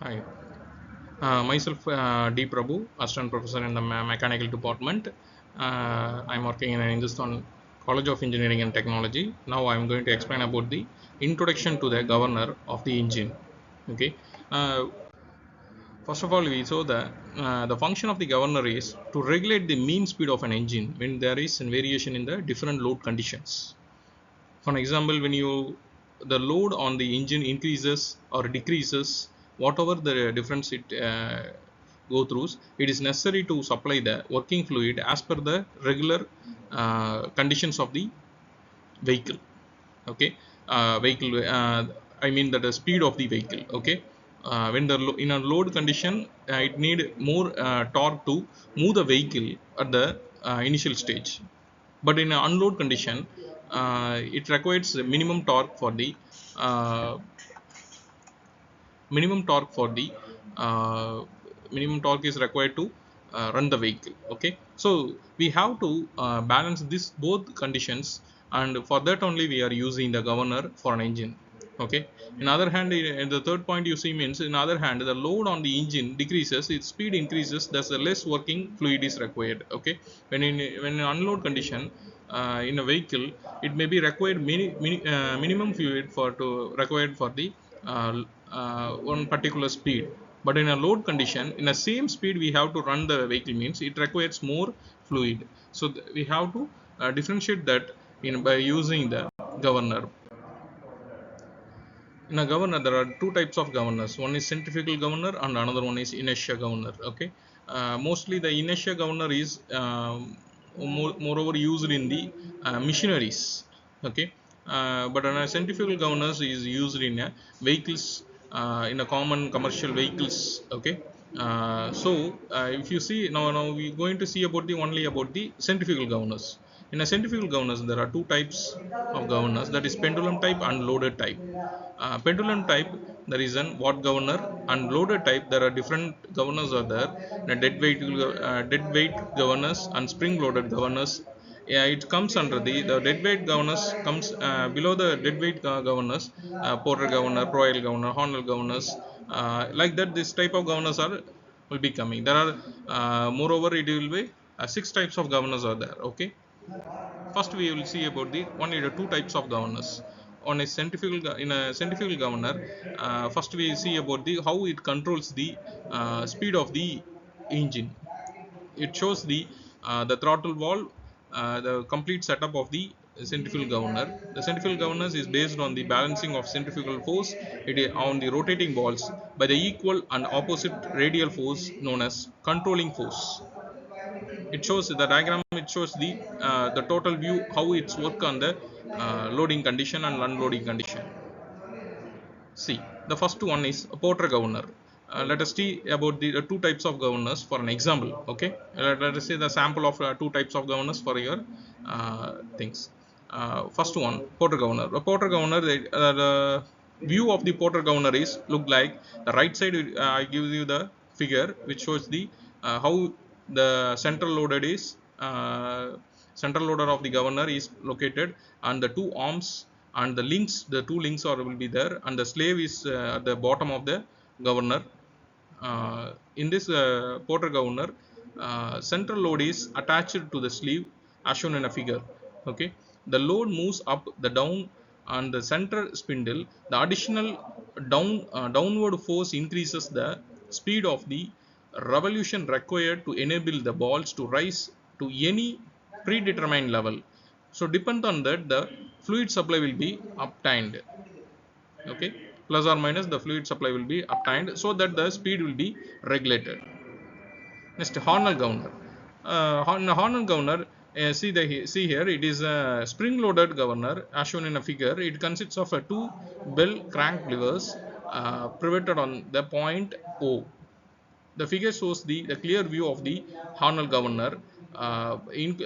Hi, myself D. Prabhu, Assistant Professor in the Mechanical Department. I'm working in Hindustan College of Engineering and Technology. Now I'm going to explain about the introduction to the governor of the engine. Okay. Uh, First of all, we saw that the function of the governor is to regulate the mean speed of an engine when there is a variation in the different load conditions. For example, when the load on the engine increases or decreases, whatever the difference it go through, it is necessary to supply the working fluid as per the regular conditions of the vehicle. Okay, vehicle. I mean that the speed of the vehicle. Okay, when in a load condition, it need more torque to move the vehicle at the initial stage, but in an unload condition, it requires minimum torque for the uh, minimum torque for the uh, minimum torque is required to run the vehicle. Okay, so we have to balance this both conditions, and for that only we are using the governor for an engine. Okay, in other hand, in the third point you see means, in other hand, the load on the engine decreases, its speed increases, thus the less working fluid is required. Okay, when in unload condition, in a vehicle, it may be required minimum fluid for to required for the uh, one particular speed, but in a load condition, in the same speed we have to run the vehicle means it requires more fluid. So we have to differentiate that in by using the governor. In a governor, there are two types of governors. One is centrifugal governor and another one is inertia governor. Okay, mostly the inertia governor is moreover used in the machineries. Okay, but a centrifugal governors is used in vehicles, in a common commercial vehicles. Okay, if you see now we're going to see about the only about the centrifugal governors. In a centrifugal governors, there are two types of governors, that is pendulum type and loaded type. Pendulum type, there is an watt governor, and loaded type there are different governors are there. Dead weight governors and spring loaded governors. Yeah, it comes under the dead weight governors comes below the dead weight governors. Porter governor, Royal governor, Hornell governors, like that this type of governors are will be coming. There are moreover it will be six types of governors are there. Okay, first we will see about the only the two types of governors. On a in a centrifugal governor, first we see about the how it controls the speed of the engine. It shows the throttle valve, the complete setup of the centrifugal governor. The centrifugal governor is based on the balancing of centrifugal force it is on the rotating balls by the equal and opposite radial force known as controlling force. It shows the diagram, it shows the total view how it's work on the loading condition and unloading condition. See, the first one is a Porter governor. Let us see about the two types of governors for an example. Okay, let us see the sample of two types of governors for your things. First one, Porter governor. The Porter governor, the view of the Porter governor is look like the right side. I give you the figure which shows the how the central loaded is central loader of the governor is located, and the two arms and the links, the two links are will be there, and the slave is at the bottom of the governor. In this Porter governor, central load is attached to the sleeve as shown in a figure. Okay, the load moves up the down and the center spindle. The additional downward force increases the speed of the revolution required to enable the balls to rise to any predetermined level. So depend on that, the fluid supply will be obtained. Okay, plus or minus the fluid supply will be obtained so that the speed will be regulated. Next, Hornell governor. Hornell governor, see here, it is a spring loaded governor as shown in a figure. It consists of two bell crank levers pivoted on the point O. The figure shows the clear view of the Hornell governor. In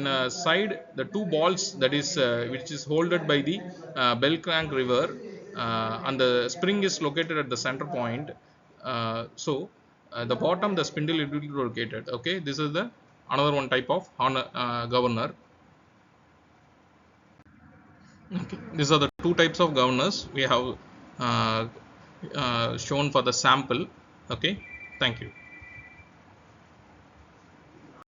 a side, the two balls that is which is holded by the bell crank lever, and the spring is located at the center point. The bottom, the spindle, it will be located. Okay, this is the another one type of governor. Okay, these are the two types of governors we have. shown for the sample. Okay, thank you.